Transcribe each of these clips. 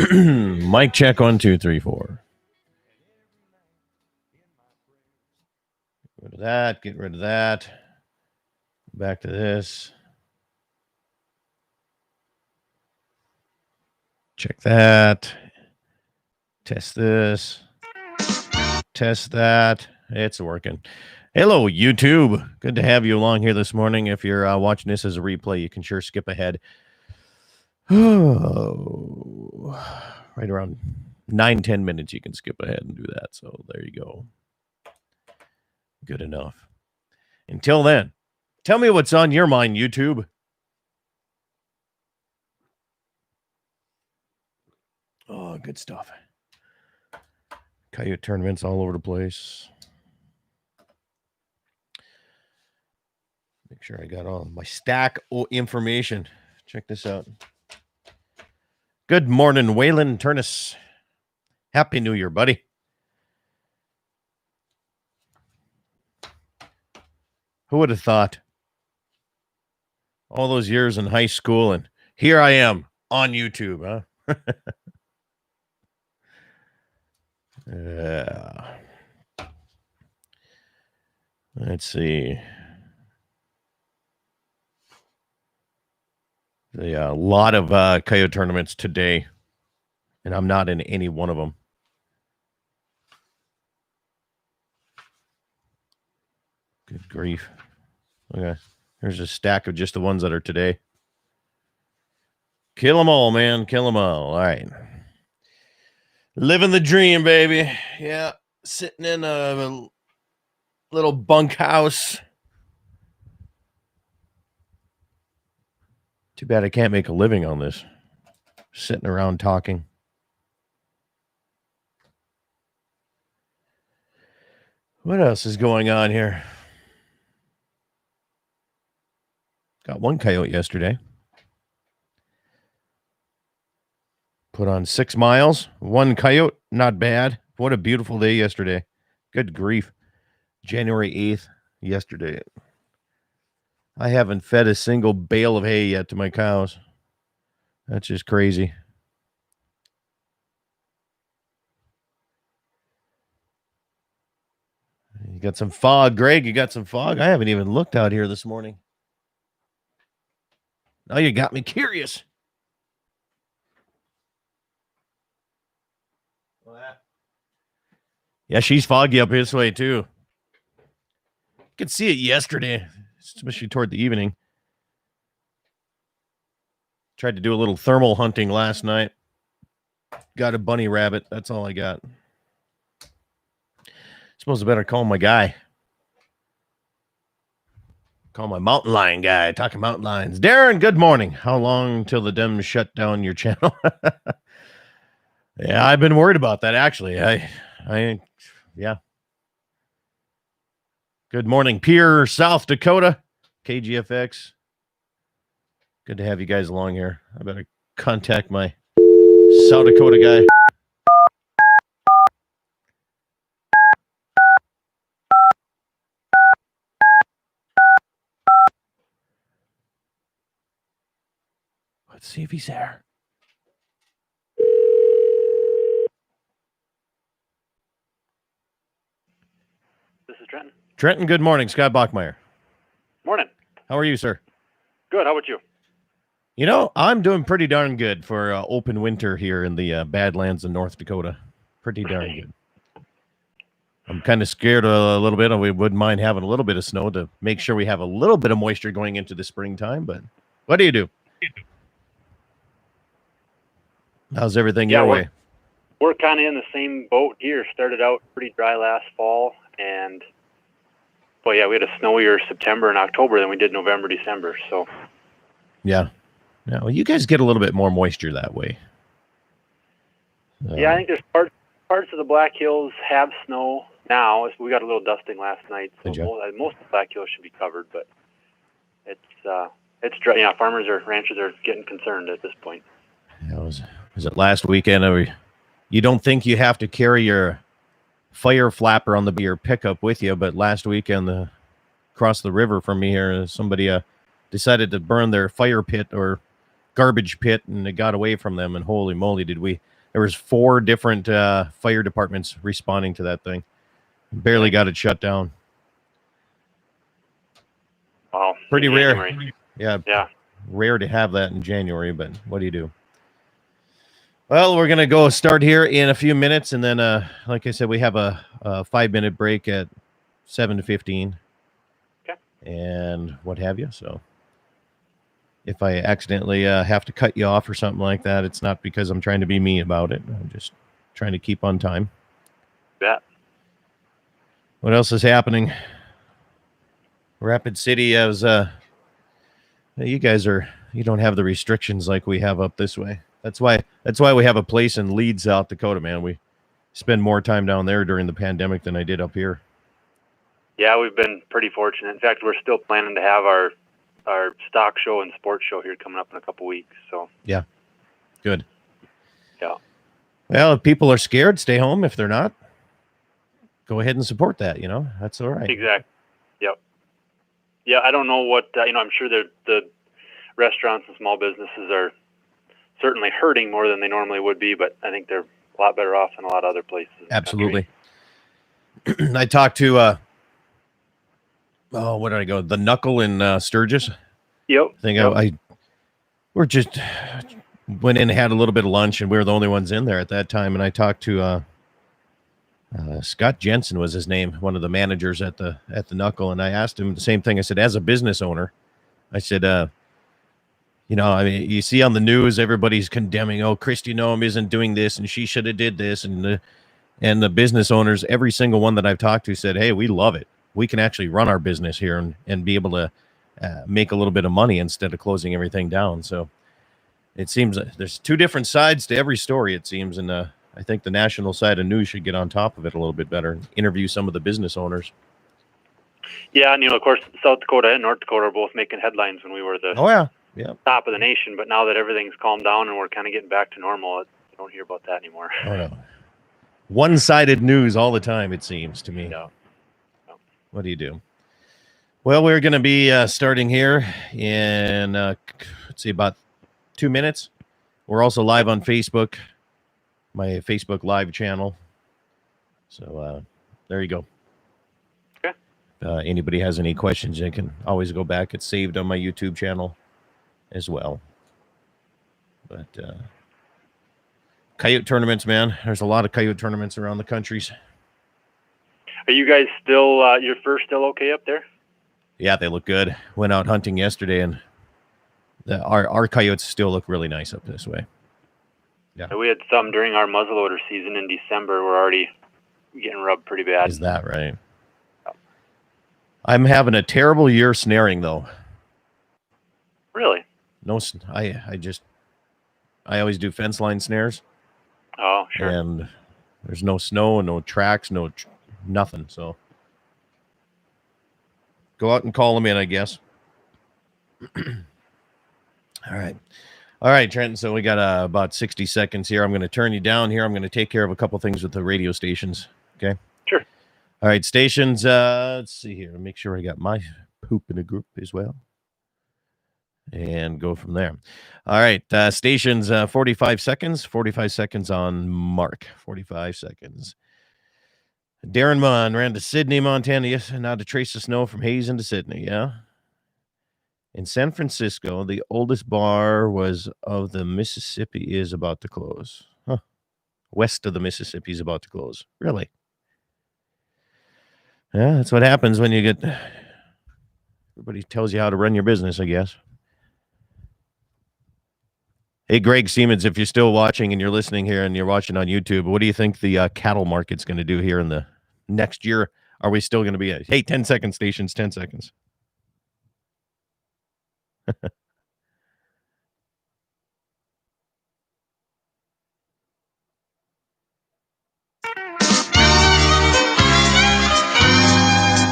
Mic check 1, 2, 3, 4. Get rid of that. Get rid of that. Back to this. Check that. Test this. Test that. It's working. Hello, YouTube. Good to have you along here this morning. If you're watching this as a replay, you can sure skip ahead. Oh, right around 9-10 minutes, you can skip ahead and do that. So there you go. Good enough. Until then, tell me what's on your mind, YouTube. Oh, good stuff. Coyote tournaments all over the place. Make sure I got all my stack of information. Check this out. Good morning, Waylon Turnus. Happy New Year, buddy. Who would have thought? All those years in high school, and here I am on YouTube, huh? Yeah. Let's see. A lot of Coyote tournaments today, and I'm not in any one of them. Good grief. Okay. Here's a stack of just the ones that are today. Kill them all, man. Kill them all. All right. Living the dream, baby. Yeah. Sitting in a little bunkhouse. Too bad I can't make a living on this. Sitting around talking. What else is going on here? Got one coyote yesterday. Put on 6 miles. One coyote. Not bad. What a beautiful day yesterday. Good grief. January 8th, yesterday. I haven't fed a single bale of hay yet to my cows. That's just crazy. You got some fog, Greg. You got some fog? I haven't even looked out here this morning. Now you got me curious. Yeah, she's foggy up this way too. You could see it yesterday, especially toward the evening. Tried to do a little thermal hunting last night. Got a bunny rabbit. That's all I got. Suppose I better call my guy. Call my mountain lion guy. Talking mountain lions. Darren, good morning. How long till the Dems shut down your channel? Yeah, I've been worried about that, actually. Yeah. Good morning, Pierre, South Dakota, KGFX. Good to have you guys along here. I better contact my South Dakota guy. Let's see if he's there. This is Trenton. Trenton, good morning. Scott Bachmeyer. Morning. How are you, sir? Good. How about you? You know, I'm doing pretty darn good for open winter here in the Badlands in North Dakota. Pretty darn good. I'm kind of scared a little bit. We wouldn't mind having a little bit of snow to make sure we have a little bit of moisture going into the springtime. But what do you do? How's everything your way? We're kind of in the same boat here. Started out pretty dry last fall, but yeah, we had a snowier September and October than we did November, December. So yeah, well, you guys get a little bit more moisture that way. Yeah, I think there's parts of the Black Hills have snow now. We got a little dusting last night, so most of the Black Hills should be covered. But it's dry. Yeah, ranchers are getting concerned at this point. Yeah, was it last weekend? You don't think you have to carry your fire flapper on your pickup with you, but last weekend across the river from me here, somebody decided to burn their fire pit or garbage pit, and it got away from them. And holy moly, there was 4 different fire departments responding to that thing. Barely got it shut down. Wow. Pretty rare. Yeah. Rare to have that in January, but what do you do? Well, we're going to go start here in a few minutes, and then, like I said, we have a 5-minute break at 7:15. Okay. And what have you. So if I accidentally have to cut you off or something like that, it's not because I'm trying to be mean about it. I'm just trying to keep on time. Yeah. What else is happening? Rapid City has, you don't have the restrictions like we have up this way. That's why we have a place in Leeds, South Dakota, man. We spend more time down there during the pandemic than I did up here. Yeah, we've been pretty fortunate. In fact, we're still planning to have our stock show and sports show here coming up in a couple weeks. So yeah, good. Yeah. Well, if people are scared, stay home. If they're not, go ahead and support that. That's all right. Exactly. Yep. Yeah, I don't know what I'm sure the restaurants and small businesses are certainly hurting more than they normally would be, but I think they're a lot better off than a lot of other places. Absolutely. I talked to where did I go? The Knuckle in Sturgis. Yep. We're just went in and had a little bit of lunch, and we were the only ones in there at that time. And I talked to Scott Jensen was his name, one of the managers at the Knuckle, and I asked him the same thing. I said, as a business owner, I said, you see on the news, everybody's condemning, Kristi Noem isn't doing this, and she should have did this, and the business owners, every single one that I've talked to said, hey, we love it. We can actually run our business here and be able to make a little bit of money instead of closing everything down. So it seems there's 2 different sides to every story, it seems, and I think the national side of news should get on top of it a little bit better, interview some of the business owners. Yeah, and of course, South Dakota and North Dakota are both making headlines when we were the top of the nation, but now that everything's calmed down and we're kind of getting back to normal, you don't hear about that anymore. Oh, no. One-sided news all the time, it seems to me. Yeah. What do you do? Well, we're going to be starting here in, about 2 minutes. We're also live on Facebook, my Facebook live channel. So there you go. Okay. Anybody has any questions, they can always go back. It's saved on my YouTube channel as well. But coyote tournaments, man. There's a lot of coyote tournaments around the countries. Are you guys still, your fur still okay up there? Yeah, they look good. Went out hunting yesterday, and our coyotes still look really nice up this way. Yeah. We had some during our muzzleloader season in December. We're already getting rubbed pretty bad. Is that right? Yeah. I'm having a terrible year snaring, though. Really? No, I always do fence line snares. Oh, sure. And there's no snow and no tracks, nothing. So go out and call them in, I guess. All right, Trenton. So we got about 60 seconds here. I'm going to turn you down here. I'm going to take care of a couple things with the radio stations. Okay. Sure. All right, stations. Let's see here. Make sure I got my poop in a group as well. And go from there. All right. Stations, 45 seconds. 45 seconds on mark. 45 seconds. Darren Munn ran to Sydney, Montana. Yes, and now to trace the snow from Hazen to Sydney. Yeah. In San Francisco, the oldest bar of the Mississippi is about to close. Huh. West of the Mississippi is about to close. Really? Yeah, that's what happens when you get... Everybody tells you how to run your business, I guess. Hey, Greg Siemens, if you're still watching and you're listening here and you're watching on YouTube, what do you think the cattle market's going to do here in the next year? Are we still going to be at, 10-second stations, 10 seconds?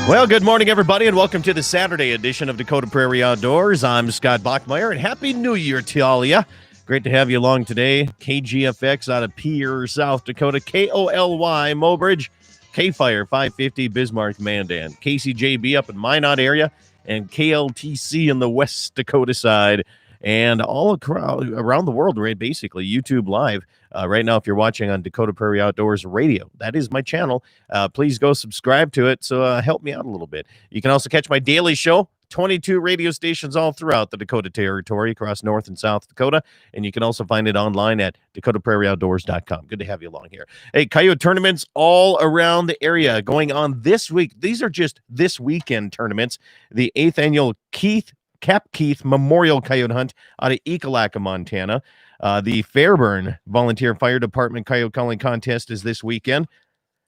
Well, good morning, everybody, and welcome to the Saturday edition of Dakota Prairie Outdoors. I'm Scott Bachmeyer, and Happy New Year to all of you. Great to have you along today. KGFX out of Pierre, South Dakota, KOLY, Mobridge, K-Fire 550, Bismarck, Mandan, KCJB up in Minot area, and KLTC in the West Dakota side. and all around the world, right? Basically, YouTube Live. Right now, if you're watching on Dakota Prairie Outdoors Radio, that is my channel. Please go subscribe to it. So help me out a little bit. You can also catch my daily show. 22 radio stations all throughout the Dakota Territory across North and South Dakota. And you can also find it online at dakotaprairieoutdoors.com. Good to have you along here. Hey, coyote tournaments all around the area going on this week. These are just this weekend tournaments. The 8th annual Cap Keith Memorial Coyote Hunt out of Ekalaka, Montana. The Fairburn Volunteer Fire Department Coyote Calling Contest is this weekend.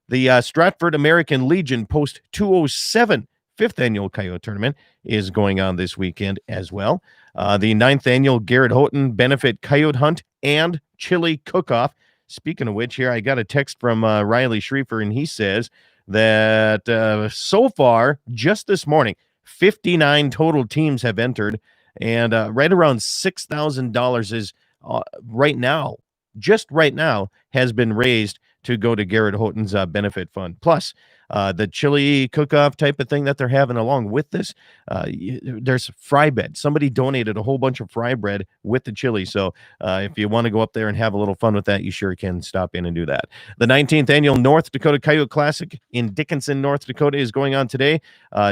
The Stratford American Legion Post 207 5th annual coyote tournament is going on this weekend as well. The 9th annual Garrett Houghton Benefit Coyote Hunt and Chili Cook-Off. Speaking of which, here I got a text from Riley Schriefer, and he says that so far, just this morning, 59 total teams have entered, and right around $6,000 is just right now, has been raised to go to Garrett Houghton's benefit fund. Plus, the chili cook-off type of thing that they're having along with this, there's fry bread. Somebody donated a whole bunch of fry bread with the chili. So if you want to go up there and have a little fun with that, you sure can stop in and do that. The 19th annual North Dakota Coyote Classic in Dickinson, North Dakota is going on today.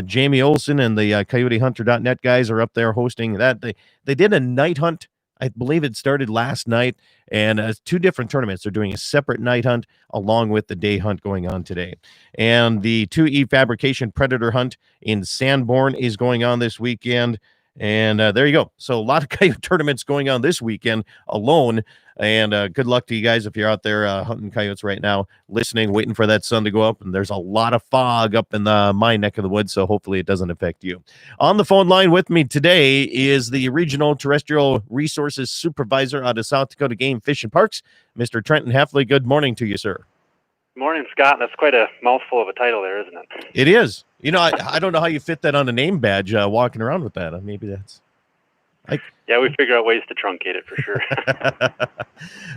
Jamie Olson and the CoyoteHunter.net guys are up there hosting that. They did a night hunt. I believe it started last night, and 2 different tournaments. They're doing a separate night hunt along with the day hunt going on today. And the 2E Fabrication Predator Hunt in Sanborn is going on this weekend. And there you go. So a lot of coyote tournaments going on this weekend alone. And good luck to you guys if you're out there hunting coyotes right now, listening, waiting for that sun to go up. And there's a lot of fog up in my neck of the woods, so hopefully it doesn't affect you. On the phone line with me today is the Regional Terrestrial Resources Supervisor out of South Dakota Game Fish and Parks, Mr. Trenton Heffley. Good morning to you, sir. Morning, Scott. That's quite a mouthful of a title there, isn't it? It is. You know, I don't know how you fit that on a name badge walking around with that. Maybe that's... Yeah, we figure out ways to truncate it for sure.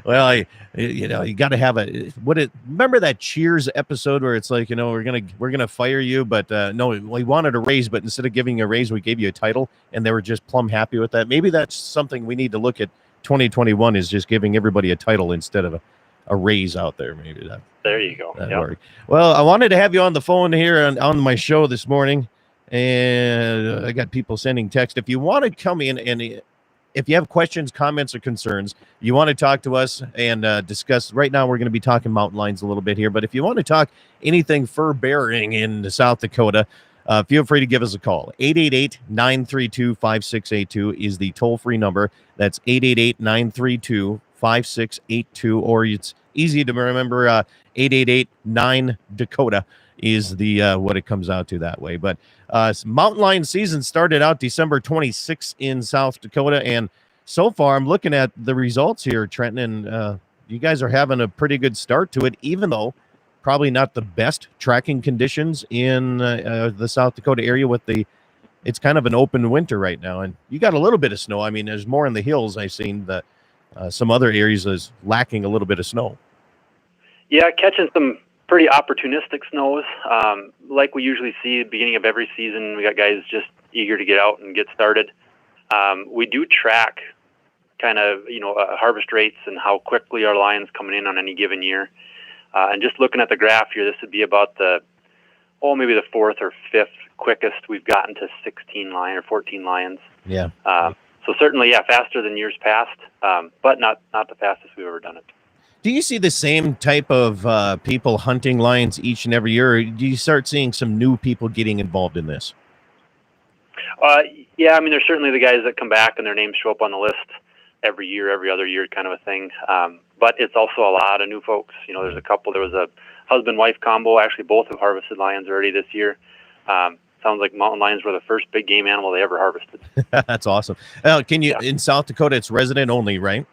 Well, you got to have remember that Cheers episode where it's like, we're gonna fire you, but no, we wanted a raise, but instead of giving you a raise, we gave you a title, and they were just plumb happy with that. Maybe that's something we need to look at. 2021 is just giving everybody a title instead of a raise out there. Maybe that. There you go. Yep. Well, I wanted to have you on the phone here on my show this morning, and I got people sending text. If you want to come in and if you have questions, comments, or concerns, you want to talk to us and discuss. Right now, we're going to be talking mountain lions a little bit here, but if you want to talk anything fur bearing in South Dakota, feel free to give us a call. 888-932-5682 is the toll-free number. That's 888-932-5682, or it's easy to remember, 888-9-DAKOTA is the what it comes out to that way. But mountain lion season started out December 26th in South Dakota, and so far I'm looking at the results here, Trenton, and you guys are having a pretty good start to it, even though probably not the best tracking conditions in the South Dakota area it's kind of an open winter right now, and you got a little bit of snow. I mean, there's more in the hills. I've seen that some other areas is lacking a little bit of snow. Yeah, catching some pretty opportunistic snows. Like we usually see at the beginning of every season, we got guys just eager to get out and get started. We do track kind of, harvest rates and how quickly our lions coming in on any given year. And just looking at the graph here, this would be about maybe the 4th or 5th quickest we've gotten to 16 lions or 14 lions. Yeah. So certainly, faster than years past, but not the fastest we've ever done it. Do you see the same type of people hunting lions each and every year, or do you start seeing some new people getting involved in this? Yeah, I mean, there's certainly the guys that come back and their names show up on the list every year, every other year kind of a thing. But it's also a lot of new folks. There's a couple. There was a husband-wife combo. Actually, both have harvested lions already this year. Sounds like mountain lions were the first big game animal they ever harvested. That's awesome. In South Dakota, it's resident only, right?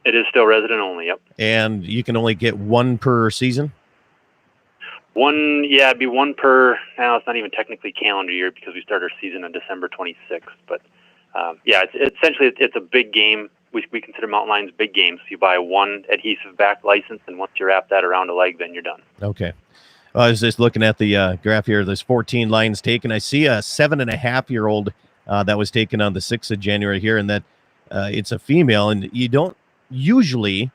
It is still resident only, yep. And you can only get one per season? It'd be one per, now it's not even technically calendar year because we start our season on December 26th. But it's a big game. We consider mountain lions big games. So you buy one adhesive back license, and once you wrap that around a leg, then you're done. Okay. I was just looking at the graph here. There's 14 lions taken. I see a 7.5-year-old that was taken on the 6th of January here, and that It's a female, and you don't usually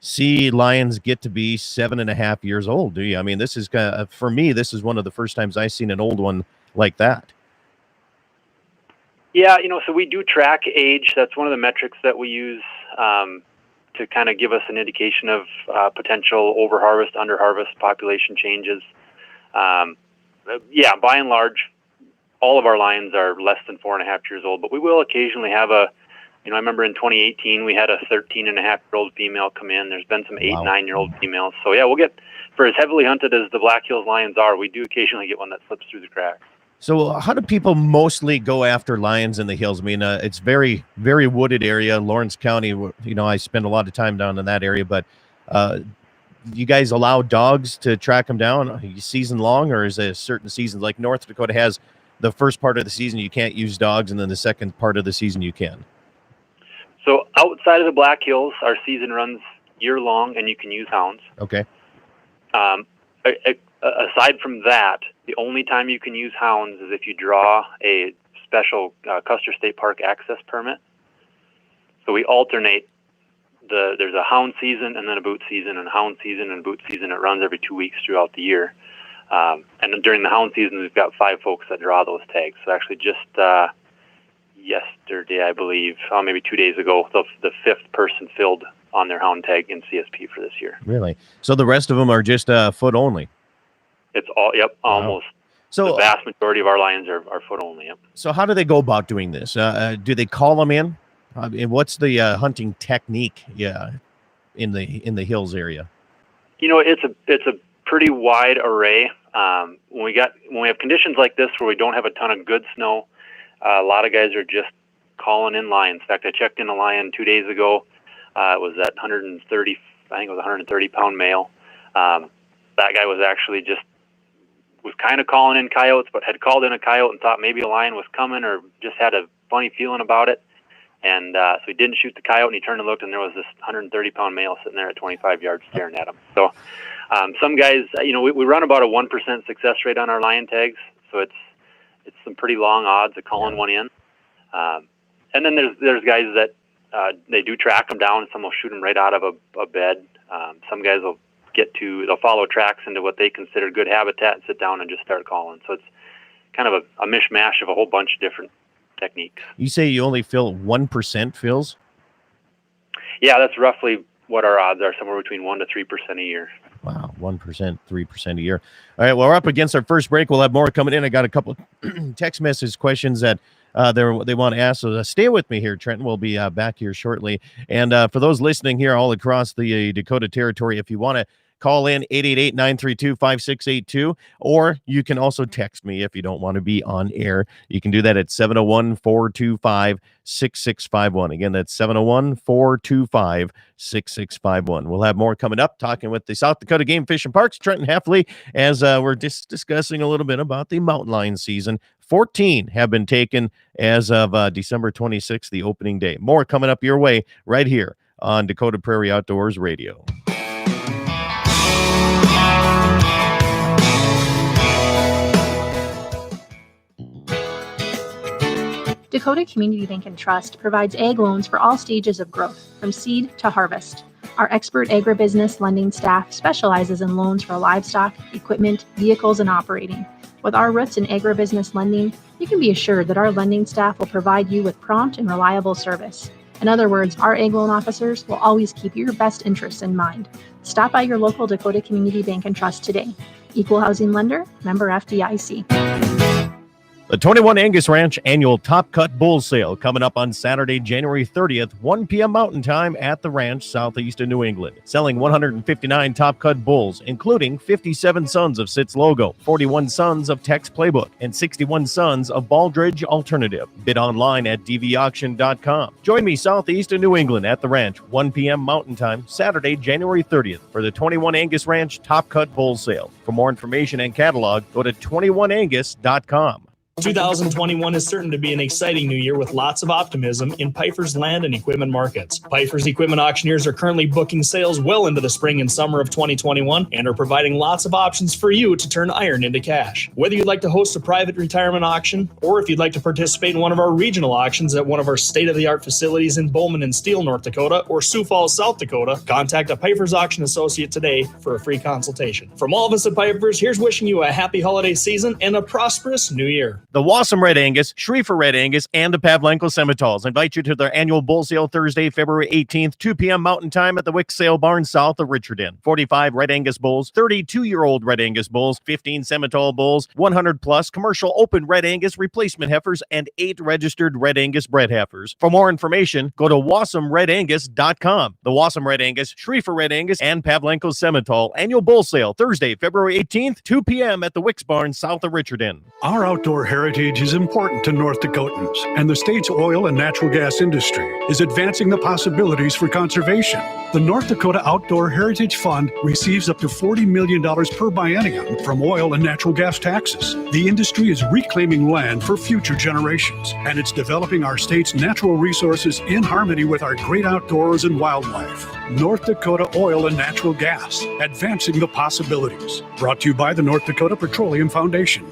see lions get to be 7.5 years old, do you? I mean, this is for me, this is one of the first times I've seen an old one like that. Yeah, so we do track age. That's one of the metrics that we use to kind of give us an indication of potential over-harvest, under-harvest, population changes. Yeah, by and large, all of our lions are less than 4.5 years old, but we will occasionally have I remember in 2018, we had a 13.5-year-old female come in. There's been some 8, 9-year-old females. So yeah, we'll get, for as heavily hunted as the Black Hills lions are, we do occasionally get one that slips through the cracks. So how do people mostly go after lions in the hills? I mean, it's very, very wooded area, Lawrence County. I spend a lot of time down in that area, but you guys allow dogs to track them down season long, or is there certain seasons like North Dakota has the first part of the season you can't use dogs, and then the second part of the season you can? So outside of the Black Hills, our season runs year long, and you can use hounds. Okay. Aside from that, the only time you can use hounds is if you draw a special Custer State Park access permit. So we alternate. There's a hound season and then a boot season, and a hound season and boot season. It runs every 2 weeks throughout the year. And then during the hound season, we've got 5 folks that draw those tags. So actually just yesterday, I believe, maybe 2 days ago, the 5th person filled on their hound tag in CSP for this year. Really? So the rest of them are just foot only? It's all, yep, almost. Wow. So the vast majority of our lions are foot only, yep. So how do they go about doing this? Do they call them in? And what's the hunting technique in the hills area? It's a pretty wide array. When we have conditions like this where we don't have a ton of good snow, a lot of guys are just calling in lions. In fact, I checked in a lion 2 days ago. It was at 130, I think it was 130-pound male. That guy was actually was kind of calling in coyotes, but had called in a coyote and thought maybe a lion was coming, or just had a funny feeling about it. And so he didn't shoot the coyote, and he turned and looked, and there was this 130-pound male sitting there at 25 yards staring at him. So some guys, we run about a 1% success rate on our lion tags, so it's some pretty long odds of calling one in. And then there's guys that they do track them down, and some will shoot them right out of a bed. Some guys will they'll follow tracks into what they consider good habitat and sit down and just start calling. So it's kind of a mishmash of a whole bunch of different techniques. You say you only fill 1% fills? Yeah, that's roughly what our odds are, somewhere between 1% to 3% a year. Wow, 1%, 3% a year. All right, well, we're up against our first break. We'll have more coming in. I got a couple text message questions that they want to ask. So stay with me here, Trenton. We'll be back here shortly. And for those listening here all across the Dakota Territory, if you want to call in 888-932-5682, or you can also text me if you don't want to be on air. You can do that at 701-425-6651. Again, that's 701-425-6651. We'll have more coming up, talking with the South Dakota Game Fish and Parks, Trenton Heffley, as we're discussing a little bit about the mountain lion season. 14 have been taken as of December 26th, the opening day. More coming up your way right here on Dakota Prairie Outdoors Radio. Dakota Community Bank and Trust provides ag loans for all stages of growth, from seed to harvest. Our expert agribusiness lending staff specializes in loans for livestock, equipment, vehicles, and operating. With our roots in agribusiness lending, you can be assured that our lending staff will provide you with prompt and reliable service. In other words, our ag loan officers will always keep your best interests in mind. Stop by your local Dakota Community Bank and Trust today. Equal housing lender, member FDIC. The 21 Angus Ranch annual Top Cut Bull Sale coming up on Saturday, January 30th, 1 p.m. Mountain Time at the ranch southeast of New England. Selling 159 Top Cut bulls, including 57 sons of Sitz Logo, 41 sons of Tex Playbook, and 61 sons of Baldridge Alternative. Bid online at dvauction.com. Join me southeast of New England at the ranch, 1 p.m. Mountain Time, Saturday, January 30th, for the 21 Angus Ranch Top Cut Bull Sale. For more information and catalog, go to 21angus.com. 2021 is certain to be an exciting new year with lots of optimism in Pifer's land and equipment markets. Pifer's equipment auctioneers are currently booking sales well into the spring and summer of 2021 and are providing lots of options for you to turn iron into cash. Whether you'd like to host a private retirement auction or if you'd like to participate in one of our regional auctions at one of our state-of-the-art facilities in Bowman and Steele, North Dakota or Sioux Falls, South Dakota, contact a Pifer's auction associate today for a free consultation. From all of us at Pifer's, here's wishing you a happy holiday season and a prosperous new year. The Wassum Red Angus, Schriefer Red Angus, and the Pavlenko Simmentals invite you to their annual bull sale Thursday, February 18th, 2 p.m. Mountain Time at the Wick Sale Barn south of Richardton. 45 Red Angus bulls, 32-year-old Red Angus bulls, 15 Simmental bulls, 100-plus commercial open Red Angus replacement heifers, and 8 registered Red Angus bred heifers. For more information, go to wassumredangus.com. The Wassum Red Angus, Schriefer Red Angus, and Pavlenko Simmental annual bull sale Thursday, February 18th, 2 p.m. at the Wicks Barn south of Richardton. Our outdoor heritage is important to North Dakotans, and the state's oil and natural gas industry is advancing the possibilities for conservation. The North Dakota Outdoor Heritage Fund receives up to $40 million per biennium from oil and natural gas taxes. The industry is reclaiming land for future generations, and it's developing our state's natural resources in harmony with our great outdoors and wildlife. North Dakota Oil and Natural Gas, advancing the possibilities. Brought to you by the North Dakota Petroleum Foundation.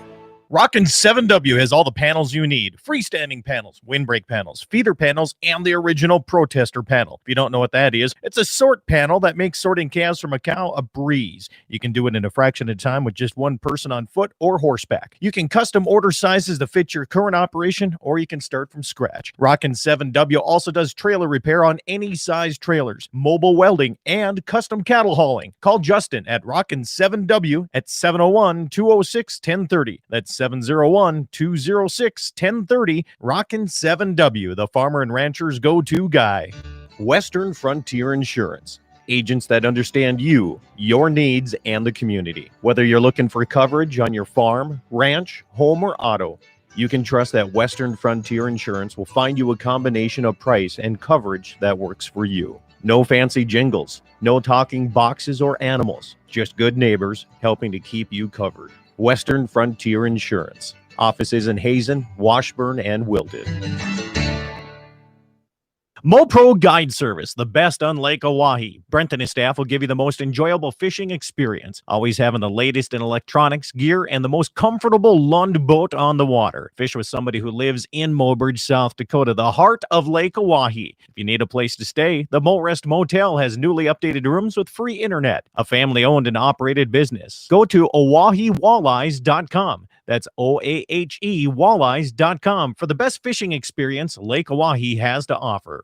Rockin' 7W has all the panels you need. Freestanding panels, windbreak panels, feeder panels, and the original protester panel. If you don't know what that is, it's a sort panel that makes sorting calves from a cow a breeze. You can do it in a fraction of time with just one person on foot or horseback. You can custom order sizes to fit your current operation, or you can start from scratch. Rockin' 7W also does trailer repair on any size trailers, mobile welding, and custom cattle hauling. Call Justin at Rockin' 7W at 701-206-1030. That's 701-206-1030. Rockin' 7W, the farmer and rancher's go-to guy. Western Frontier Insurance. Agents that understand you, your needs, and the community. Whether you're looking for coverage on your farm, ranch, home, or auto, you can trust that Western Frontier Insurance will find you a combination of price and coverage that works for you. No fancy jingles, no talking boxes or animals, just good neighbors helping to keep you covered. Western Frontier Insurance. Offices in Hazen, Washburn, and Wilton. MoPro Guide Service, the best on Lake Oahe. Brent and his staff will give you the most enjoyable fishing experience, always having the latest in electronics, gear, and the most comfortable Lund boat on the water. Fish with somebody who lives in Mobridge, South Dakota, the heart of Lake Oahe. If you need a place to stay, the Morest Motel has newly updated rooms with free internet, a family-owned and operated business. Go to OaheWalleyes.com. That's OAHE Walleyes.com for the best fishing experience Lake Oahe has to offer.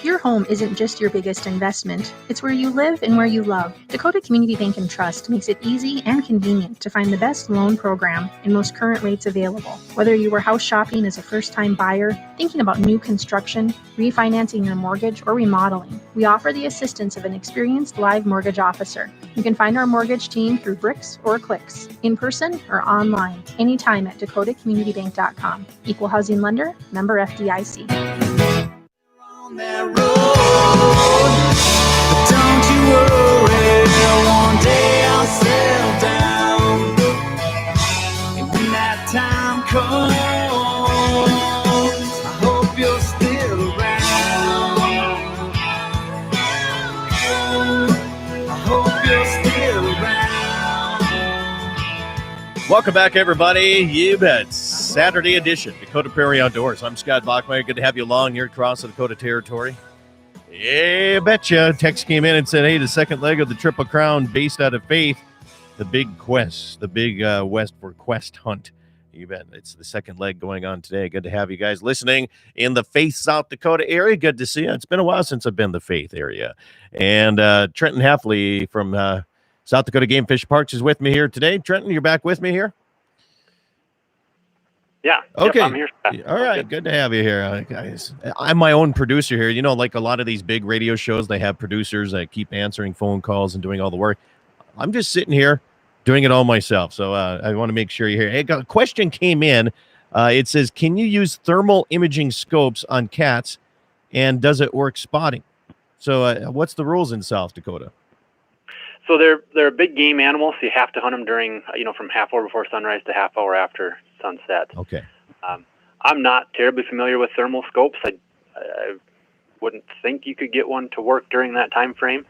Your home isn't just your biggest investment, it's where you live and where you love. Dakota Community Bank and Trust makes it easy and convenient to find the best loan program and most current rates available. Whether you were house shopping as a first-time buyer, thinking about new construction, refinancing your mortgage, or remodeling, we offer the assistance of an experienced live mortgage officer. You can find our mortgage team through bricks or clicks, in person or online, anytime at dakotacommunitybank.com. Equal housing lender, member FDIC. On that road, but don't you worry, one day I'll settle down, and when that time comes, I hope you're still around. I hope you're still around. Welcome back, everybody. You bet. Saturday edition, Dakota Prairie Outdoors. I'm Scott Bachmeyer. Good to have you along here across the Dakota territory. Yeah, betcha. Text came in and said, hey, the second leg of the Triple Crown based out of Faith, the big quest, the big West for Quest Hunt. You bet. It's the second leg going on today. Good to have you guys listening in the Faith, South Dakota area. Good to see you. It's been a while since I've been in the Faith area. And Trenton Heffley from South Dakota Game Fish Parks is with me here today. Trenton, you're back with me here? Yeah. Okay. Yep, I'm here. All right. Good to have you here, guys. I'm my own producer here. You know, like a lot of these big radio shows, they have producers that keep answering phone calls and doing all the work. I'm just sitting here doing it all myself. So I want to make sure you're here. Hey, a question came in. It says, can you use thermal imaging scopes on cats, and does it work spotting? So what's the rules in South Dakota? So they're a big game animal, so you have to hunt them during, from half hour before sunrise to half hour after sunset. Okay. I'm not terribly familiar with thermal scopes. I wouldn't think you could get one to work during that time frame.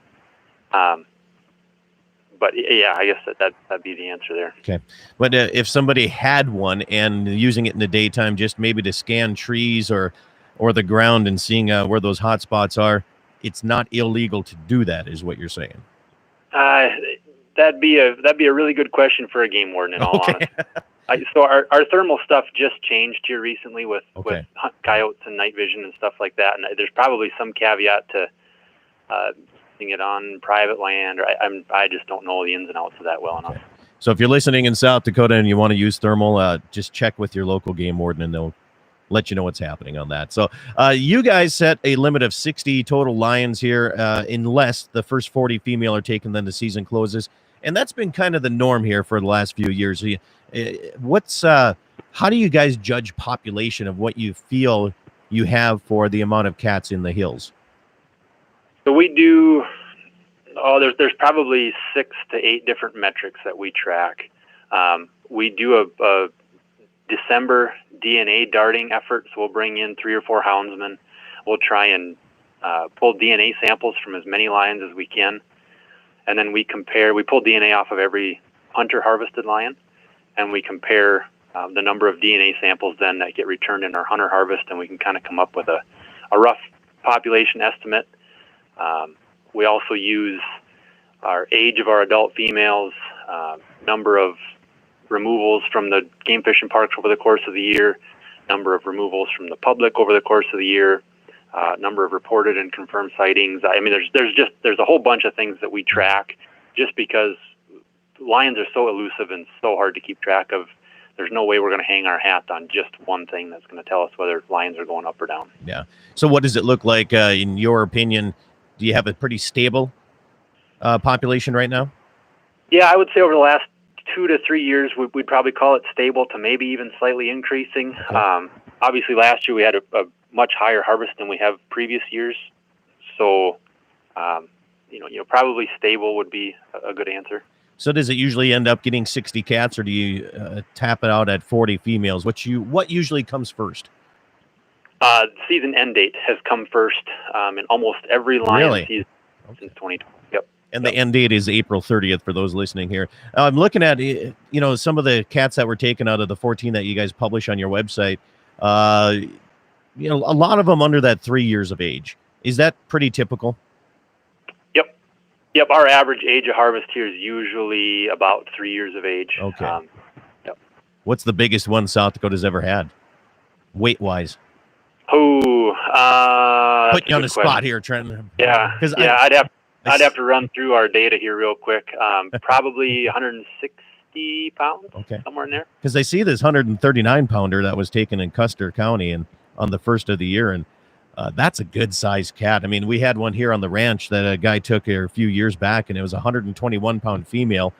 But yeah, I guess that'd be the answer there. Okay. But if somebody had one and using it in the daytime, just maybe to scan trees or the ground and seeing where those hot spots are, it's not illegal to do that, is what you're saying. That'd be a really good question for a game warden, in all honesty. So our thermal stuff just changed here recently with hunt coyotes and night vision and stuff like that. And there's probably some caveat to seeing it on private land, or I just don't know the ins and outs of that well enough. So if you're listening in South Dakota and you want to use thermal, just check with your local game warden and they'll let you know what's happening on that. So you guys set a limit of 60 total lions here, unless the first 40 female are taken, then the season closes. And that's been kind of the norm here for the last few years. How do you guys judge population of what you feel you have for the amount of cats in the hills? So we do, there's probably 6 to 8 different metrics that we track. We do a December DNA darting effort, so we'll bring in 3 or 4 houndsmen. We'll try and pull DNA samples from as many lions as we can. And then we pull DNA off of every hunter harvested lion, and we compare the number of DNA samples then that get returned in our hunter harvest, and we can kind of come up with a rough population estimate. We also use our age of our adult females, number of removals from the game fishing parks over the course of the year, number of removals from the public over the course of the year, number of reported and confirmed sightings. I mean, there's a whole bunch of things that we track just because lions are so elusive and so hard to keep track of. There's no way we're going to hang our hat on just one thing that's going to tell us whether lions are going up or down. Yeah. So what does it look like, in your opinion? Do you have a pretty stable population right now? Yeah, I would say over the last 2 to 3 years, we'd probably call it stable to maybe even slightly increasing. Okay. Obviously, last year we had a much higher harvest than we have previous years. So, probably stable would be a good answer. So does it usually end up getting 60 cats, or do you tap it out at 40 females? What usually comes first? Season end date has come first in almost every lion season since 2020. Yep. And the end date is April 30th for those listening here. I'm looking at, some of the cats that were taken out of the 14 that you guys publish on your website. A lot of them under that 3 years of age. Is that pretty typical? Yep. Our average age of harvest here is usually about 3 years of age. Okay. Yep. What's the biggest one South Dakota's ever had, weight-wise? Put you on the spot here, Trenton. Yeah. I'd have to run through our data here real quick. Probably 160 pounds, somewhere in there. Because I see this 139-pounder that was taken in Custer County and on the first of the year, and that's a good-sized cat. I mean, we had one here on the ranch that a guy took a few years back, and it was a 121-pound female.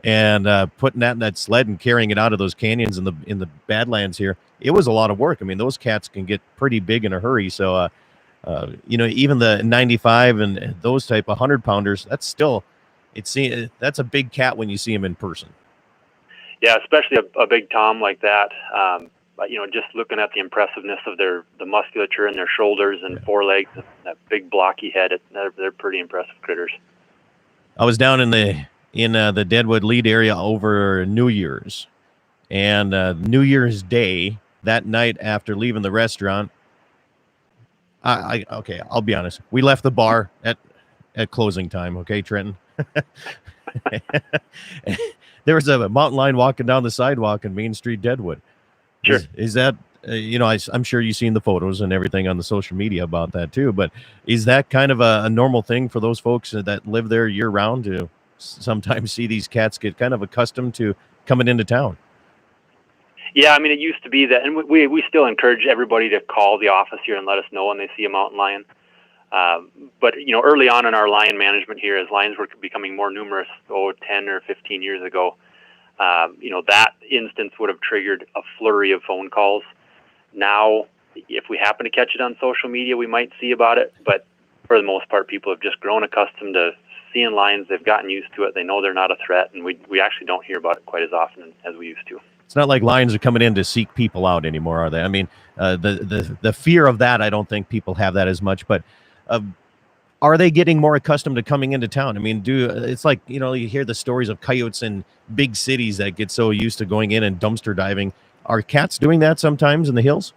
And putting that in that sled and carrying it out of those canyons in the Badlands here, it was a lot of work. I mean, those cats can get pretty big in a hurry. So, even the 95 and those type of 100-pounders, that's a big cat when you see him in person. Yeah, especially a big tom like that. But just looking at the impressiveness of the musculature in their shoulders and forelegs, and that big blocky head, they're pretty impressive critters. I was down in the Deadwood Lead area over New Year's, and New Year's Day, that night after leaving the restaurant, I'll be honest, we left the bar at closing time. Okay, Trenton. There was a mountain lion walking down the sidewalk in Main Street, Deadwood. Sure. Is that I'm sure you've seen the photos and everything on the social media about that too, but is that kind of a normal thing for those folks that live there year round to sometimes see these cats get kind of accustomed to coming into town? Yeah, I mean, it used to be that, and we still encourage everybody to call the office here and let us know when they see a mountain lion. But early on in our lion management here, as lions were becoming more numerous, 10 or 15 years ago, that instance would have triggered a flurry of phone calls. Now, if we happen to catch it on social media, we might see about it, but for the most part, people have just grown accustomed to seeing lions, they've gotten used to it. They know they're not a threat, and we actually don't hear about it quite as often as we used to. It's not like lions are coming in to seek people out anymore, are they? I mean, the fear of that, I don't think people have that as much, but are they getting more accustomed to coming into town? I mean, it's like, you hear the stories of coyotes in big cities that get so used to going in and dumpster diving. Are cats doing that sometimes in the hills?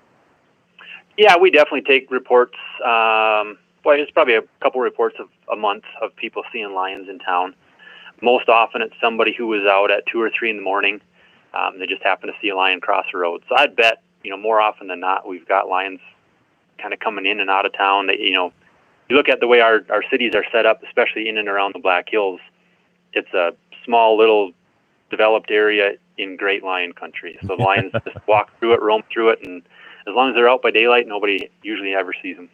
Yeah, we definitely take reports. It's probably a couple reports a month of people seeing lions in town. Most often it's somebody who was out at 2 or 3 in the morning. They just happen to see a lion cross the road. So I'd bet, more often than not, we've got lions kind of coming in and out of town. They, you look at the way our cities are set up, especially in and around the Black Hills, it's a small little developed area in great lion country. So the lions just walk through it, roam through it, and as long as they're out by daylight, nobody usually ever sees them.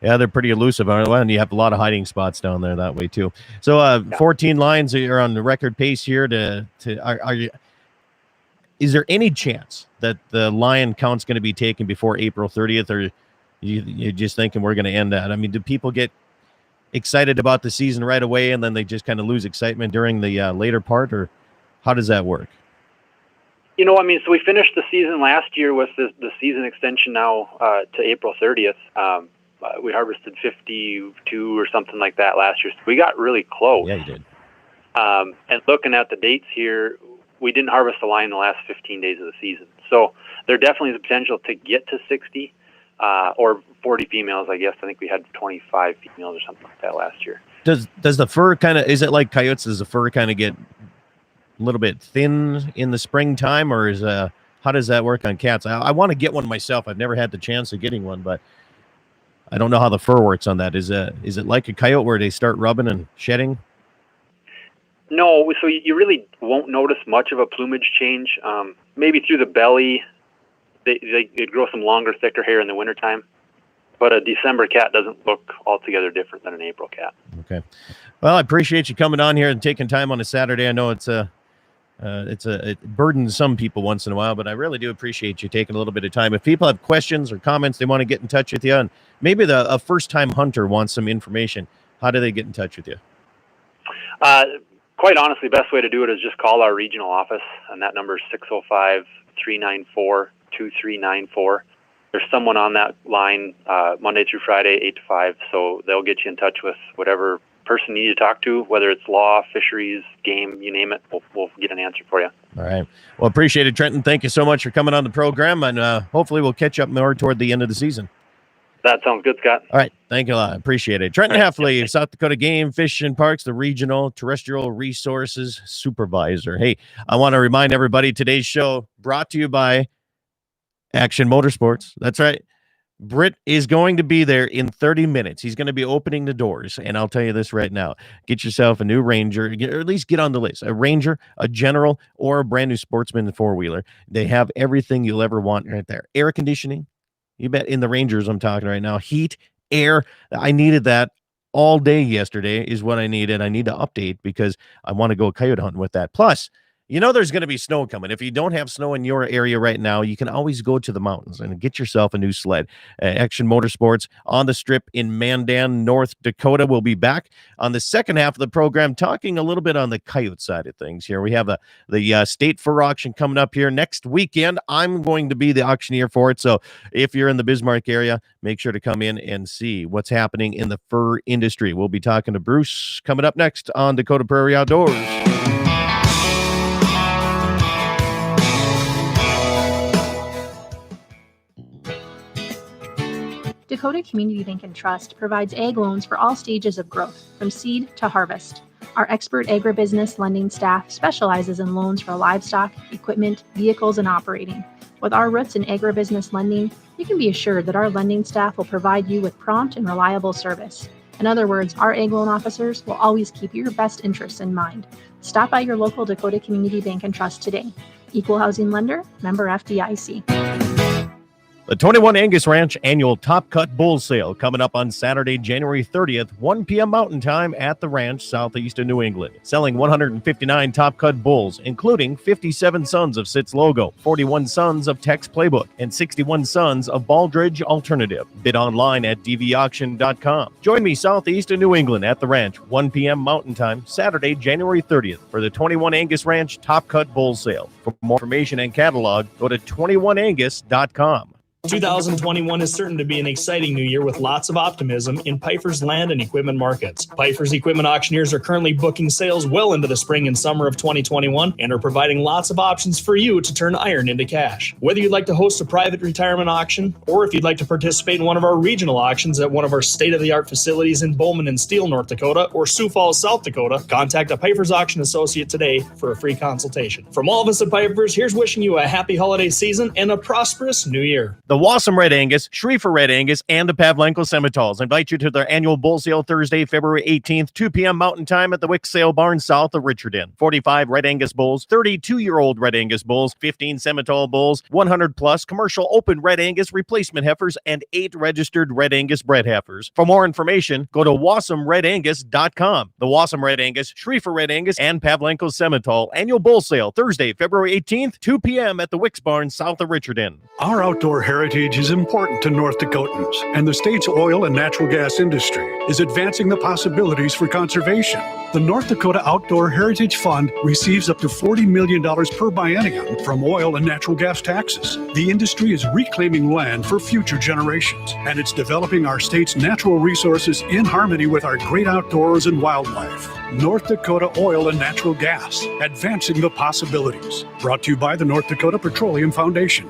Yeah, they're pretty elusive. And you have a lot of hiding spots down there that way too. So 14 lions are on the record pace here. Is there any chance that the lion count's going to be taken before April 30th, or you're just thinking we're going to end that? I mean, do people get excited about the season right away and then they just kind of lose excitement during the later part, or how does that work? So we finished the season last year with the season extension now to April 30th. We harvested 52 or something like that last year. So we got really close. Yeah, you did. And looking at the dates here, we didn't harvest a lion the last 15 days of the season. So there definitely is a potential to get to 60 or 40 females, I guess. I think we had 25 females or something like that last year. Does the fur is it like coyotes? Does the fur kind of get a little bit thin in the springtime, or how does that work on cats? I want to get one myself. I've never had the chance of getting one, but I don't know how the fur works on that. Is it like a coyote where they start rubbing and shedding? No, so you really won't notice much of a plumage change. Maybe through the belly, they grow some longer, thicker hair in the wintertime. But a December cat doesn't look altogether different than an April cat. Okay. Well, I appreciate you coming on here and taking time on a Saturday. I know it burdens some people once in a while, but I really do appreciate you taking a little bit of time. If people have questions or comments, they want to get in touch with you, and maybe a first-time hunter wants some information, how do they get in touch with you? Quite honestly, best way to do it is just call our regional office, and that number is 605-394-2394. There's someone on that line Monday through Friday, 8 to 5, so they'll get you in touch with whatever person you need to talk to, whether it's law, fisheries, game, you name it. We'll get an answer for you. All right. Well, appreciate it, Trenton. Thank you so much for coming on the program, and hopefully we'll catch up more toward the end of the season. That sounds good, Scott. All right. Thank you a lot. Appreciate it. Trenton Heffley, South Dakota Game, Fish and Parks, the Regional Terrestrial Resources Supervisor. Hey, I want to remind everybody today's show brought to you by Action Motorsports. That's right. Britt is going to be there in 30 minutes. He's going to be opening the doors. And I'll tell you this right now. Get yourself a new Ranger, or at least get on the list. A Ranger, a General, or a brand new Sportsman four-wheeler. They have everything you'll ever want right there. Air conditioning. You bet in the Rangers I'm talking right now. Heat, air. I needed that all day yesterday is what I needed. I need to update because I want to go coyote hunting with that. Plus, there's going to be snow coming. If you don't have snow in your area right now, you can always go to the mountains and get yourself a new sled. Action Motorsports on the Strip in Mandan, North Dakota. We'll be back on the second half of the program talking a little bit on the coyote side of things here. We have the state fur auction coming up here next weekend. I'm going to be the auctioneer for it. So if you're in the Bismarck area, make sure to come in and see what's happening in the fur industry. We'll be talking to Bruce coming up next on Dakota Prairie Outdoors. Dakota Community Bank and Trust provides ag loans for all stages of growth, from seed to harvest. Our expert agribusiness lending staff specializes in loans for livestock, equipment, vehicles, and operating. With our roots in agribusiness lending, you can be assured that our lending staff will provide you with prompt and reliable service. In other words, our ag loan officers will always keep your best interests in mind. Stop by your local Dakota Community Bank and Trust today. Equal housing lender, member FDIC. The 21 Angus Ranch annual Top Cut Bull Sale coming up on Saturday, January 30th, 1 p.m. Mountain Time at the ranch southeast of New England. Selling 159 Top Cut bulls, including 57 sons of Sitz Logo, 41 sons of Tex Playbook, and 61 sons of Baldridge Alternative. Bid online at dvauction.com. Join me southeast of New England at the ranch, 1 p.m. Mountain Time, Saturday, January 30th, for the 21 Angus Ranch Top Cut Bull Sale. For more information and catalog, go to 21angus.com. 2021 is certain to be an exciting new year with lots of optimism in Pifer's land and equipment markets. Pifer's equipment auctioneers are currently booking sales well into the spring and summer of 2021 and are providing lots of options for you to turn iron into cash. Whether you'd like to host a private retirement auction or if you'd like to participate in one of our regional auctions at one of our state-of-the-art facilities in Bowman and Steele, North Dakota, or Sioux Falls, South Dakota, contact a Pifer's auction associate today for a free consultation. From all of us at Pifer's, here's wishing you a happy holiday season and a prosperous new year. The Wassum Red Angus, Schriefer Red Angus, and the Pavlenko Simmentals invite you to their annual bull sale Thursday, February 18th, 2 p.m. Mountain Time at the Wick Sale Barn south of Richardson. 45 Red Angus bulls, 32-year-old Red Angus bulls, 15 Simmental bulls, 100-plus commercial open Red Angus replacement heifers, and 8 registered Red Angus bred heifers. For more information, go to wassumredangus.com. The Wassum Red Angus, Schriefer Red Angus, and Pavlenko Simmental annual bull sale Thursday, February 18th, 2 p.m. at the Wicks Barn south of Richardson. Our outdoor heritage is important to North Dakotans, and the state's oil and natural gas industry is advancing the possibilities for conservation. The North Dakota Outdoor Heritage Fund receives up to $40 million per biennium from oil and natural gas taxes. The industry is reclaiming land for future generations, and it's developing our state's natural resources in harmony with our great outdoors and wildlife. North Dakota Oil and Natural Gas, advancing the possibilities. Brought to you by the North Dakota Petroleum Foundation.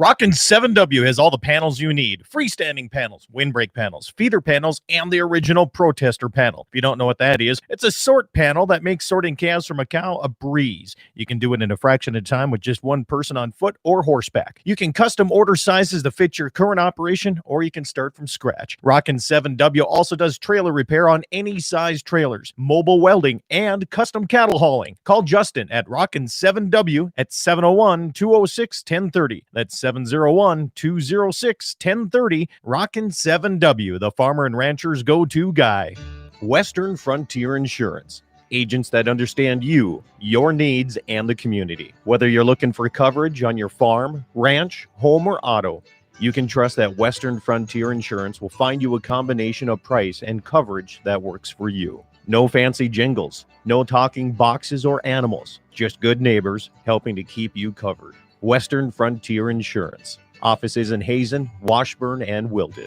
Rockin' 7W has all the panels you need. Freestanding panels, windbreak panels, feeder panels, and the original protester panel. If you don't know what that is, it's a sort panel that makes sorting calves from a cow a breeze. You can do it in a fraction of time with just one person on foot or horseback. You can custom order sizes to fit your current operation, or you can start from scratch. Rockin' 7W also does trailer repair on any size trailers, mobile welding, and custom cattle hauling. Call Justin at Rockin' 7W at 701-206-1030. That's 701-206-1030. Rockin' 7W, the farmer and rancher's go-to guy. Western Frontier Insurance. Agents that understand you, your needs, and the community. Whether you're looking for coverage on your farm, ranch, home, or auto, you can trust that Western Frontier Insurance will find you a combination of price and coverage that works for you. No fancy jingles, no talking boxes or animals, just good neighbors helping to keep you covered. Western Frontier Insurance. Offices in Hazen, Washburn, and Wilton.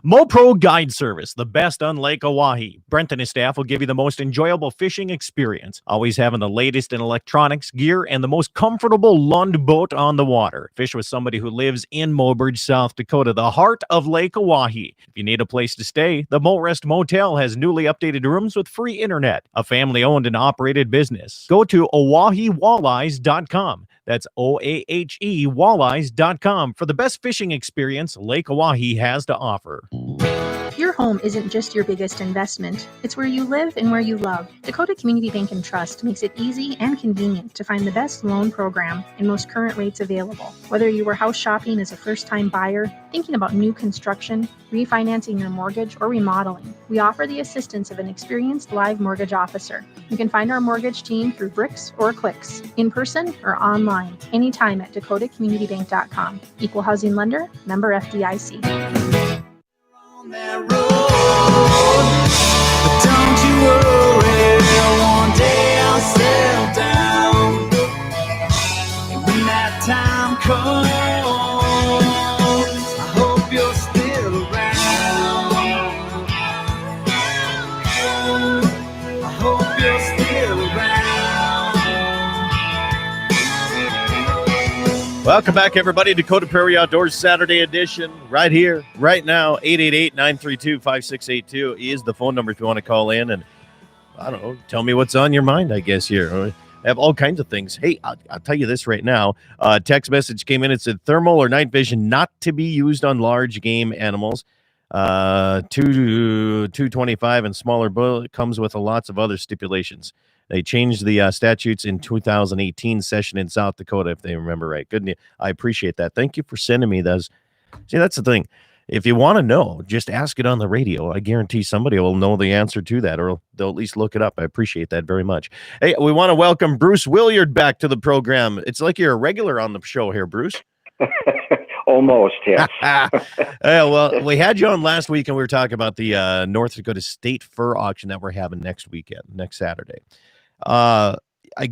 MoPro Guide Service, the best on Lake Oahe. Brent and his staff will give you the most enjoyable fishing experience, always having the latest in electronics, gear, and the most comfortable Lund boat on the water. Fish with somebody who lives in Mobridge, South Dakota, the heart of Lake Oahe. If you need a place to stay, the Morest Motel has newly updated rooms with free internet, a family-owned and operated business. Go to OaheWalleyes.com. That's OAHE Walleyes.com for the best fishing experience Lake Oahe has to offer. Your home isn't just your biggest investment. It's where you live and where you love. Dakota Community Bank and Trust makes it easy and convenient to find the best loan program and most current rates available. Whether you were house shopping as a first-time buyer, thinking about new construction, refinancing your mortgage, or remodeling, we offer the assistance of an experienced live mortgage officer. You can find our mortgage team through bricks or clicks, in person or online, anytime at dakotacommunitybank.com. Equal housing lender, member FDIC. On that road, but don't you worry, one day I'll settle down. And when that time comes, I hope you're still around. I hope you're still around. Welcome back, everybody. Dakota Prairie Outdoors Saturday edition, right here, right now. 888-932-5682 is the phone number if you want to call in and, I don't know, tell me what's on your mind, I guess, here. I have all kinds of things. Hey, I'll tell you this right now. Text message came in. It said thermal or night vision not to be used on large game animals. 225 and smaller bull. It comes with lots of other stipulations. They changed the statutes in 2018 session in South Dakota, if they remember right. Good. I appreciate that. Thank you for sending me those. See, that's the thing. If you want to know, just ask it on the radio. I guarantee somebody will know the answer to that, or they'll at least look it up. I appreciate that very much. Hey, we want to welcome Bruce Williard back to the program. It's like you're a regular on the show here, Bruce. Almost, yes. Well, we had you on last week, and we were talking about the North Dakota State Fur Auction that we're having next Saturday. I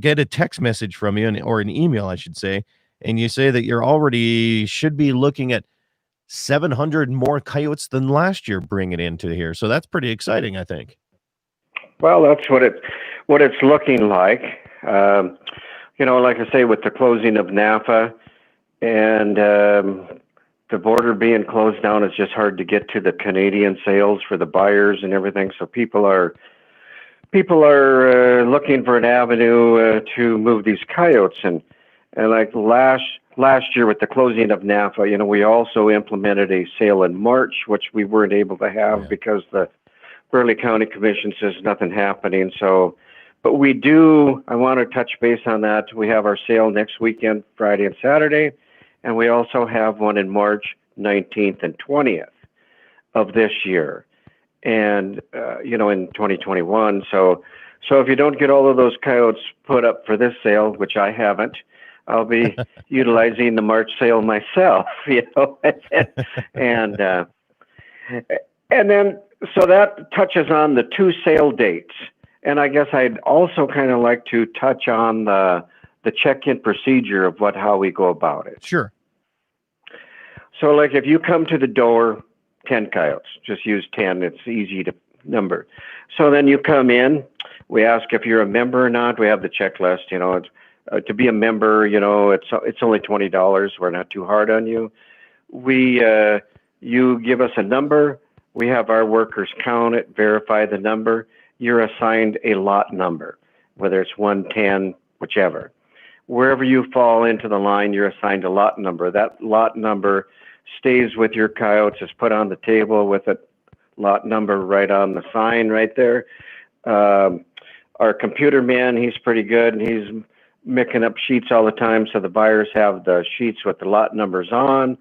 get a text message from you, or an email, I should say, and you say that you're already should be looking at 700 more coyotes than last year bringing into here. So that's pretty exciting, I think. Well, that's what it's looking like. Like I say, with the closing of NAFA and the border being closed down, it's just hard to get to the Canadian sales for the buyers and everything. So people are looking for an avenue to move these coyotes. And like last year with the closing of NAFA, we also implemented a sale in March, which we weren't able to have because the Burley County Commission says nothing happening. So, but I want to touch base on that. We have our sale next weekend, Friday and Saturday, and we also have one in March 19th and 20th of this year, and in 2021. So if you don't get all of those coyotes put up for this sale, which I haven't, I'll be utilizing the March sale myself, and then so that touches on the two sale dates. And I guess I'd also kind of like to touch on the check-in procedure of how we go about it. Sure. So like if you come to the door, 10 coyotes, just use 10. It's easy to number. So then you come in, we ask if you're a member or not. We have the checklist, to be a member, it's only $20. We're not too hard on you. You give us a number. We have our workers count it, verify the number. You're assigned a lot number, whether it's 110, whichever. Wherever you fall into the line, you're assigned a lot number. That lot number stays with your coyotes, is put on the table with a lot number right on the sign right there. Our computer man, he's pretty good, and he's making up sheets all the time, so the buyers have the sheets with the lot numbers on.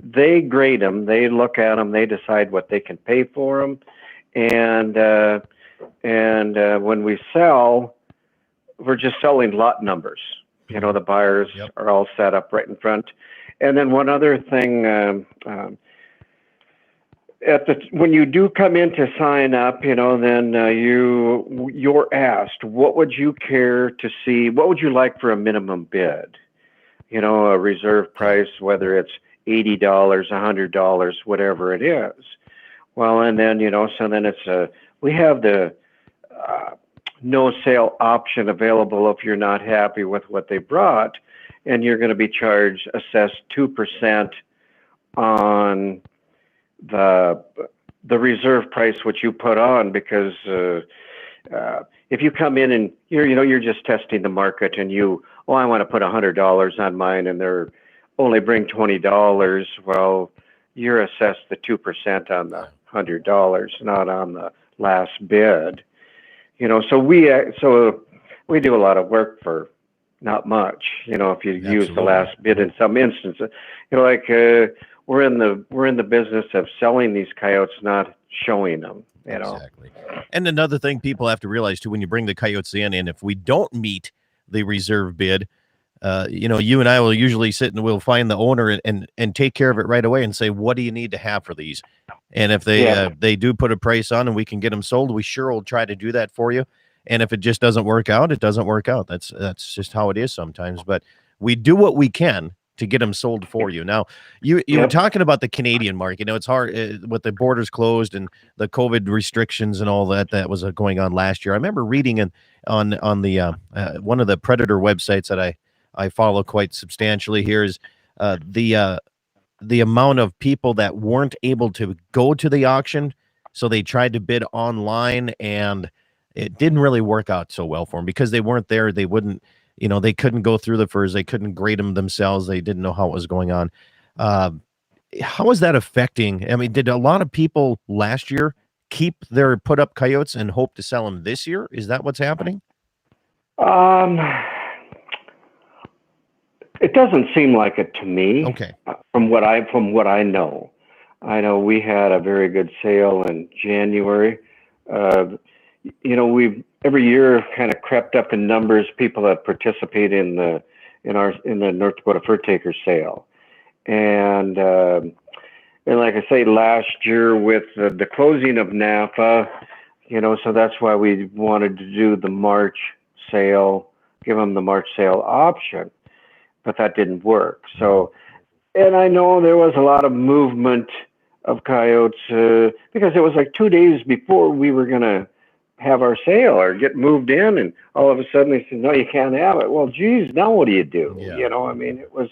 They grade them, they look at them, they decide what they can pay for them, and when we sell, we're just selling lot numbers. The buyers are all set up right in front. And then one other thing, when you do come in to sign up, then you're asked, what would you care to see? What would you like for a minimum bid? A reserve price, whether it's $80, $100, whatever it is. Well, and then, so then we have the no sale option available if you're not happy with what they brought, and you're going to be assessed 2% on the reserve price which you put on, because if you come in and you're just testing the market, and I want to put $100 on mine, and they're only bring $20, well, you're assessed the 2% on the $100, not on the last bid. So we do a lot of work for not much. If you use the last bid in some instances, we're in the business of selling these coyotes, not showing them. Exactly. And another thing people have to realize too, when you bring the coyotes in, and if we don't meet the reserve bid, you and I will usually sit and we'll find the owner and take care of it right away and say, what do you need to have for these? And if they do put a price on and we can get them sold, we sure will try to do that for you. And if it just doesn't work out, it doesn't work out. That's just how it is sometimes. But we do what we can to get them sold for you. Now, you were talking about the Canadian market. It's hard with the borders closed and the COVID restrictions and all that was going on last year. I remember reading on the one of the Predator websites that I follow quite substantially here is the amount of people that weren't able to go to the auction, so they tried to bid online, and it didn't really work out so well for them because they weren't there. They wouldn't, they couldn't go through the furs. They couldn't grade them themselves. They didn't know how it was going on. how is that affecting? I mean, did a lot of people last year put up coyotes and hope to sell them this year? Is that what's happening? Um, it doesn't seem like it to me. Okay. From what I know, I know we had a very good sale in January. We've every year kind of crept up in numbers people that participate in the North Dakota Fur Taker sale, and like I say, last year with the closing of NAFA, so that's why we wanted to do the March sale, give them the March sale option, but that didn't work. So, and I know there was a lot of movement of coyotes because it was like 2 days before we were going to have our sale or get moved in, and all of a sudden they said, no, you can't have it. Well, geez, now what do you do? Yeah. I mean, it was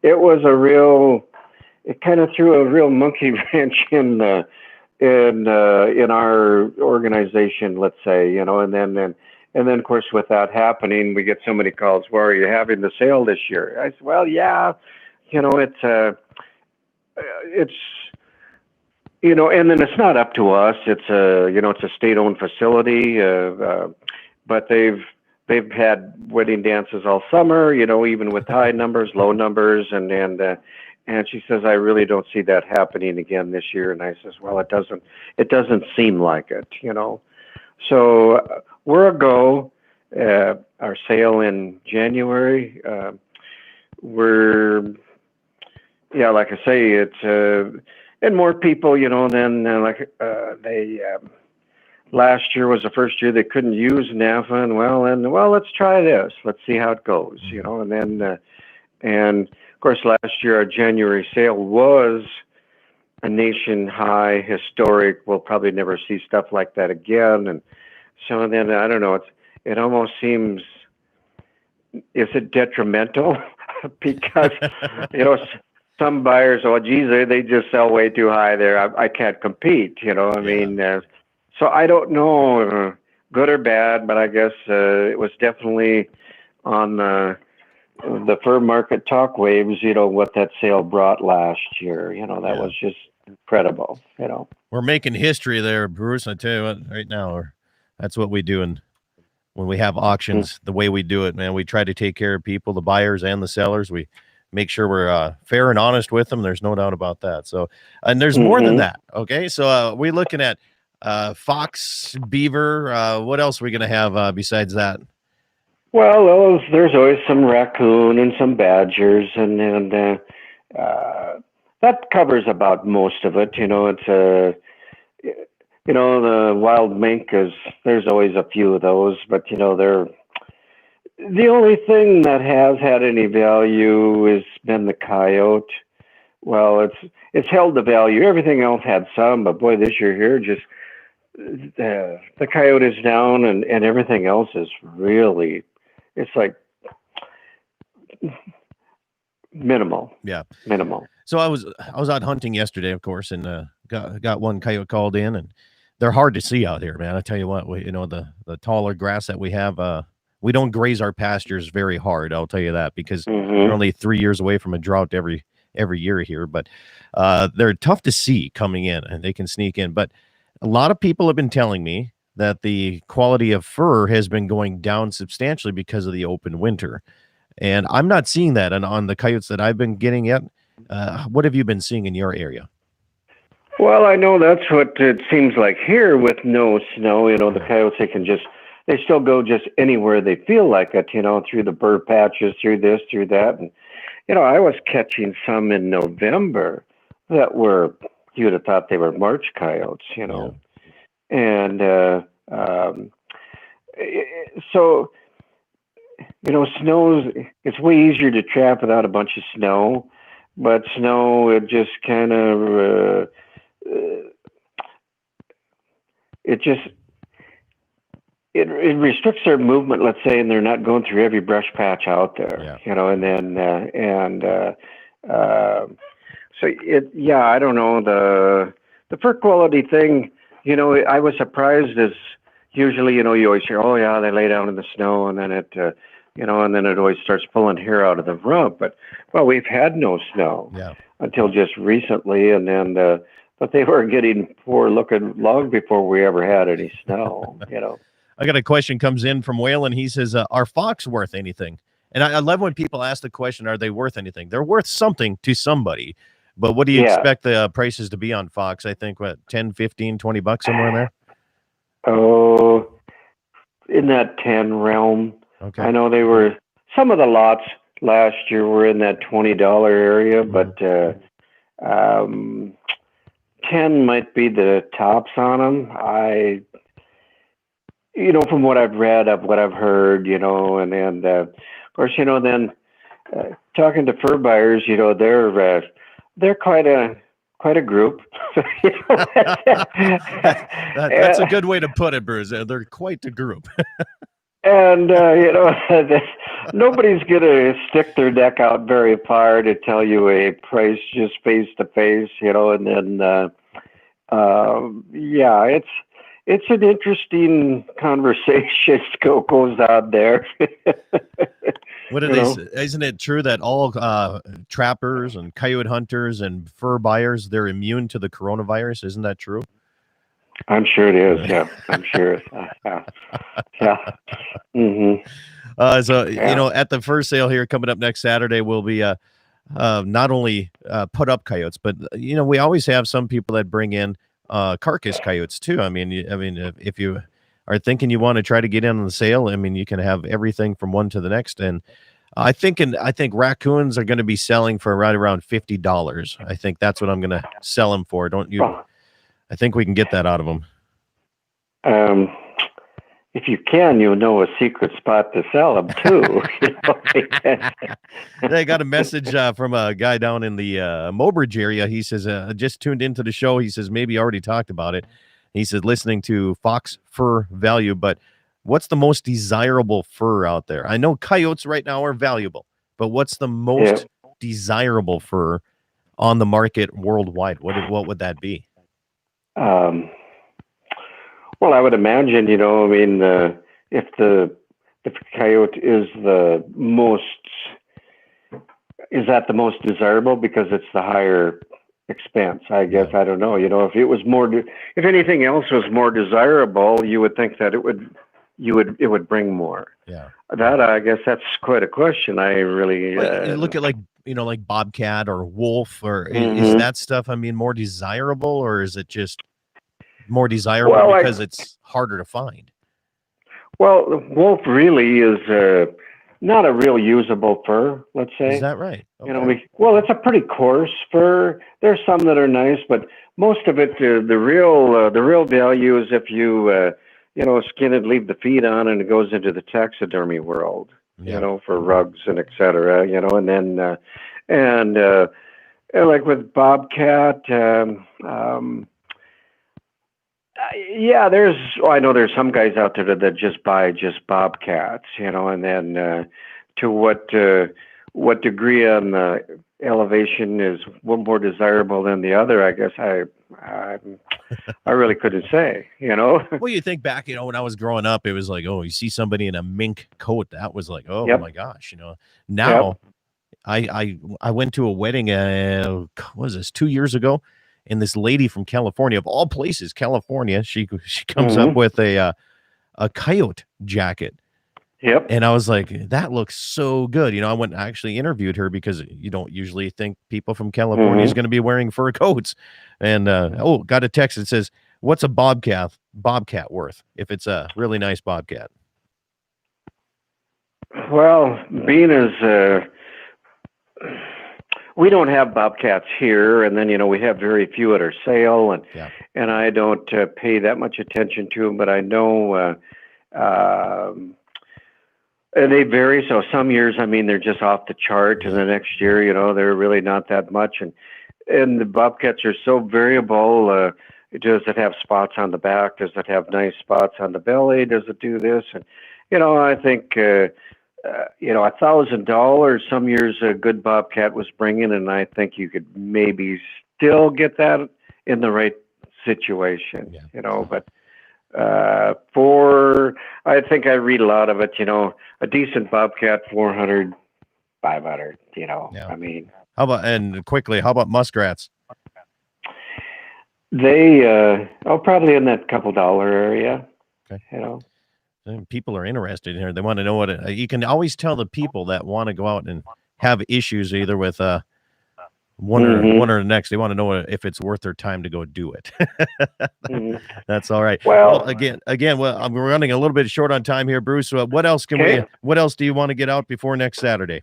it kind of threw a real monkey wrench in our organization, let's say, and then of course with that happening, we get so many calls. Well, are you having the sale this year? I said, well, yeah, it's and then it's not up to us. It's it's a state-owned facility, but they've had wedding dances all summer, even with high numbers, low numbers, and she says, I really don't see that happening again this year. And I says, well, it doesn't seem like it, So we're a go. Our sale in January, like I say, it's and more people, than last year was the first year they couldn't use NAFA, and let's try this. Let's see how it goes, and then and of course last year our January sale was a nation high, historic. We'll probably never see stuff like that again, and so then I don't know. It almost seems, is it detrimental? Because some buyers, oh geez, they just sell way too high there. I can't compete. I mean, so I don't know, good or bad, but I guess it was definitely on the fur market talk waves. What that sale brought last year. That was just incredible. We're making history there, Bruce. I tell you what, right now, that's what we do, and when we have auctions, the way we do it, man, we try to take care of people, the buyers and the sellers. We make sure we're fair and honest with them. There's no doubt about that. So, and there's more than that. Okay. So we're looking at fox, beaver. What else are we going to have besides that? Well, there's always some raccoon and some badgers, and that covers about most of it. It's the wild mink there's always a few of those, but they're the only thing that has had any value has been the coyote. Well, it's held the value. Everything else had some, but boy, this year here, just the coyote is down, and everything else is really, it's like minimal. Yeah, minimal. So I was out hunting yesterday, of course, and got one coyote called in, and they're hard to see out here, man. I tell you what, the taller grass that we have, we don't graze our pastures very hard. I'll tell you that, because we're only 3 years away from a drought every year here. But they're tough to see coming in, and they can sneak in. But a lot of people have been telling me that the quality of fur has been going down substantially because of the open winter, and I'm not seeing that on the coyotes that I've been getting yet. What have you been seeing in your area? Well, I know that's what it seems like here with no snow. The coyotes, they still go just anywhere they feel like it, through the burr patches, through this, through that. And, I was catching some in November that were, you would have thought they were March coyotes, And so, it's way easier to trap without a bunch of snow. But snow, it just kind of, it restricts their movement, let's say, and they're not going through every brush patch out there, and then, so I don't know, the fur quality thing, I was surprised as usually, you always hear, oh yeah, they lay down in the snow, and then and then it always starts pulling hair out of the rump. But, well, we've had no snow Yeah. until just recently, and then, but they were getting poor looking long before we ever had any snow, I got a question comes in from Waylon. He says, are Fox worth anything? And I love when people ask the question, are they worth anything? They're worth something to somebody. But what do you Yeah. expect the prices to be on Fox? I think, what, 10, 15, 20 bucks somewhere in there? Oh, in that 10 realm. Okay. I know they were, some of the lots last year were in that $20 area, but 10 might be the tops on them. From what I've read, of what I've heard, and of course, then talking to fur buyers, they're quite a group. That's a good way to put it, Bruce. They're quite a group. And, nobody's going to stick their neck out very far to tell you a price just face to face, and then, it's an interesting conversation goes on there. What do they say? Isn't it true that all trappers and coyote hunters and fur buyers, they're immune to the coronavirus? Isn't that true? I'm sure it is. Yeah, I'm sure. Yeah. Mm-hmm. So, at the first sale here coming up next Saturday, we'll be not only put up coyotes, but, we always have some people that bring in carcass coyotes too. I mean, if you are thinking you want to try to get in on the sale, you can have everything from one to the next. And I think raccoons are going to be selling for right around $50. I think that's what I'm going to sell them for. Don't you? I think we can get that out of them. If you can, a secret spot to sell them too. I got a message from a guy down in the Mobridge area. He says, just tuned into the show. He says, maybe already talked about it. He said, listening to Fox Fur Value, but what's the most desirable fur out there? I know coyotes right now are valuable, but what's the most desirable fur on the market worldwide? What would that be? Well, I would imagine, if the coyote is is that the most desirable because it's the higher expense? I guess. I don't know. If it was if anything else was more desirable, you would think that it would bring more. Yeah. That, I guess that's quite a question. I really you look at like bobcat or wolf, or is that stuff, more desirable, or is it just more desirable because it's harder to find? Well, the wolf really is not a real usable fur, let's say. Is that right? Okay. It's a pretty coarse fur. There's some that are nice, but most of it, the real value is if you skin it, leave the feet on, and it goes into the taxidermy world. Yeah. For rugs and etc. And then and like with bobcat. I know there's some guys out there that just buy bobcats, and then to what degree on the elevation is one more desirable than the other, I guess I really couldn't say, Well, you think back, when I was growing up, it was like, oh, you see somebody in a mink coat, that was like, oh my gosh, Now I went to a wedding, what was this, 2 years ago? And this lady from California, of all places, California, she comes up with a coyote jacket. Yep. And I was like, that looks so good. I went and actually interviewed her because you don't usually think people from California is going to be wearing fur coats. And got a text that says, what's a bobcat worth if it's a really nice bobcat? Well, being as we don't have bobcats here, and then we have very few at our sale, and I don't pay that much attention to them. But I know, and they vary. So some years, they're just off the chart, and the next year, they're really not that much. And the bobcats are so variable. Does it have spots on the back? Does it have nice spots on the belly? Does it do this? And I think. $1,000 some years a good bobcat was bringing, and I think you could maybe still get that in the right situation, but I think I read a lot of it, a decent Bobcat 400, 500, Yeah. I mean, How about muskrats? they, probably in that couple dollar area, Okay. you know. People are interested here. They want to know what you can always tell the people that want to go out and have issues either with one or the next. They want to know if it's worth their time to go do it. That's all right. Well, again, well, we're running a little bit short on time here, Bruce. What else what else do you want to get out before next Saturday?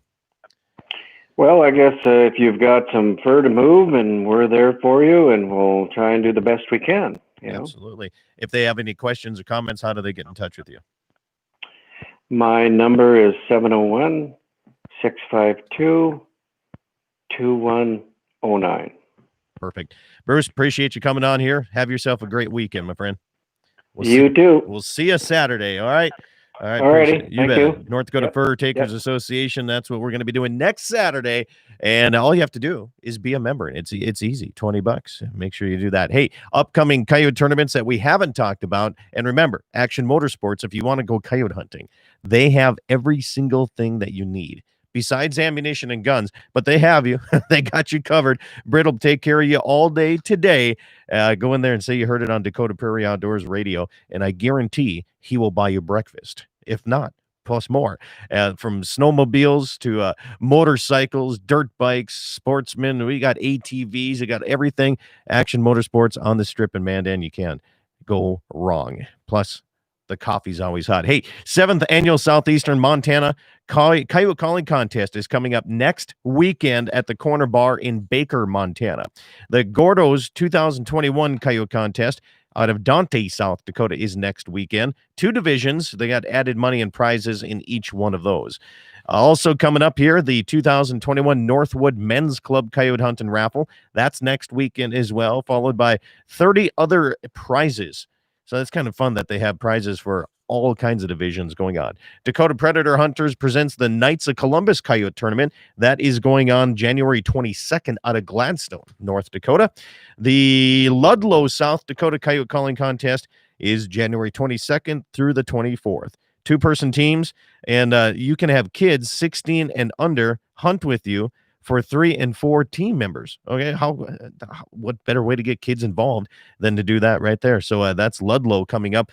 Well, I guess if you've got some fur to move, and we're there for you, and we'll try and do the best we can. Absolutely. If they have any questions or comments, how do they get in touch with you? My number is 701-652-2109. Perfect. Bruce, appreciate you coming on here. Have yourself a great weekend, my friend. You too. We'll see you Saturday. All right. All right. Alrighty. Thank you. North Dakota Fur Takers Association. That's what we're going to be doing next Saturday. And all you have to do is be a member. It's easy. $20. Make sure you do that. Hey, upcoming coyote tournaments that we haven't talked about. And remember, Action Motorsports, if you want to go coyote hunting, they have every single thing that you need besides ammunition and guns, but they have you. They got you covered. Britt will take care of you all day today. Go in there and say you heard it on Dakota Prairie Outdoors Radio, and I guarantee he will buy you breakfast. If not, plus more. From snowmobiles to motorcycles, dirt bikes, sportsmen. We got ATVs. We got everything. Action Motorsports on the Strip in Mandan. You can't go wrong. Plus, the coffee's always hot. Hey, 7th Annual Southeastern Montana Coyote Calling Contest is coming up next weekend at the Corner Bar in Baker, Montana. The Gordo's 2021 Coyote Contest out of Dante, South Dakota is next weekend. 2 divisions. They got added money and prizes in each one of those. Also coming up here, the 2021 Northwood Men's Club Coyote Hunt and Raffle. That's next weekend as well, followed by 30 other prizes. So it's kind of fun that they have prizes for all kinds of divisions going on. Dakota Predator Hunters presents the Knights of Columbus Coyote Tournament. That is going on January 22nd out of Gladstone, North Dakota. The Ludlow, South Dakota Coyote Calling Contest is January 22nd through the 24th. 2-person teams, and you can have kids 16 and under hunt with you for 3 and 4 team members. Okay, what better way to get kids involved than to do that right there? So that's Ludlow coming up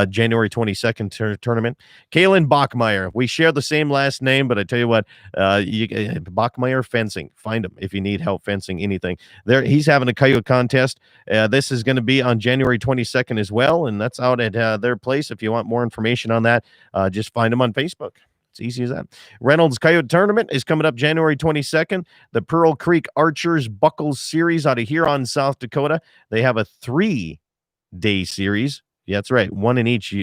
January 22nd tournament. Kalen Bachmeyer, we share the same last name, but I tell you what, Bachmeyer Fencing, find him if you need help fencing anything. There, he's having a coyote contest. This is going to be on January 22nd as well, and that's out at their place. If you want more information on that, just find them on Facebook. It's easy as that. Reynolds Coyote Tournament is coming up January 22nd. The Pearl Creek Archers Buckles Series out of Huron, South Dakota. They have a 3-day series. Yeah, that's right. One in each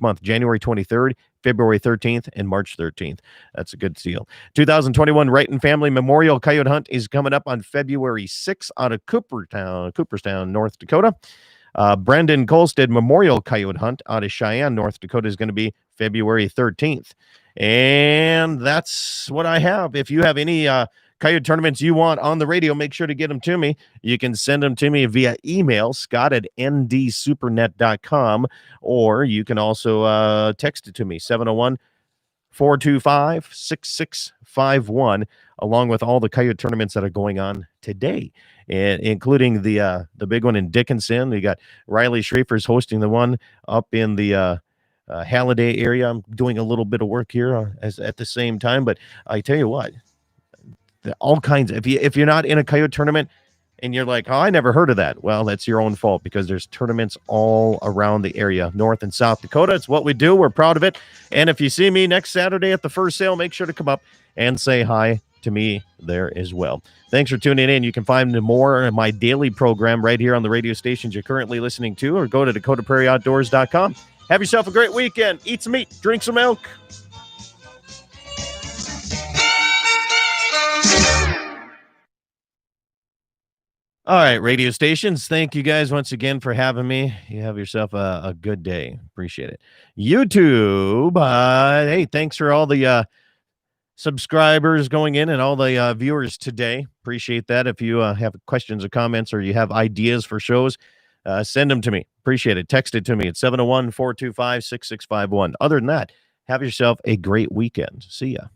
month. January 23rd, February 13th, and March 13th. That's a good deal. 2021 Wrighton Family Memorial Coyote Hunt is coming up on February 6th out of Cooperstown, North Dakota. Brendan Colstead Memorial Coyote Hunt out of Cheyenne, North Dakota is going to be February 13th. And that's what I have. If you have any coyote tournaments you want on the radio, make sure to get them to me. You can send them to me via email, scott@ndsupernet.com, or you can also text it to me, 701-425-6651, along with all the coyote tournaments that are going on today, and including the big one in Dickinson. We got Riley Schrafer's hosting the one up in the Halliday area. I'm doing a little bit of work here at the same time, but I tell you what, all kinds of, if you're not in a coyote tournament and you're like, oh, I never heard of that, well, that's your own fault, because there's tournaments all around the area, North and South Dakota. It's what we do. We're proud of it. And if you see me next Saturday at the fur sale, make sure to come up and say hi to me there as well. Thanks for tuning in. You can find more of my daily program right here on the radio stations you're currently listening to, or go to dakotaprairieoutdoors.com. Have yourself a great weekend. Eat some meat, drink some milk. All right, radio stations, thank you guys once again for having me. You have yourself a good day. Appreciate it. YouTube, hey, thanks for all the subscribers going in and all the viewers today. Appreciate that. If you have questions or comments, or you have ideas for shows, send them to me. Appreciate it. Text it to me at 701-425-6651. Other than that, have yourself a great weekend. See ya.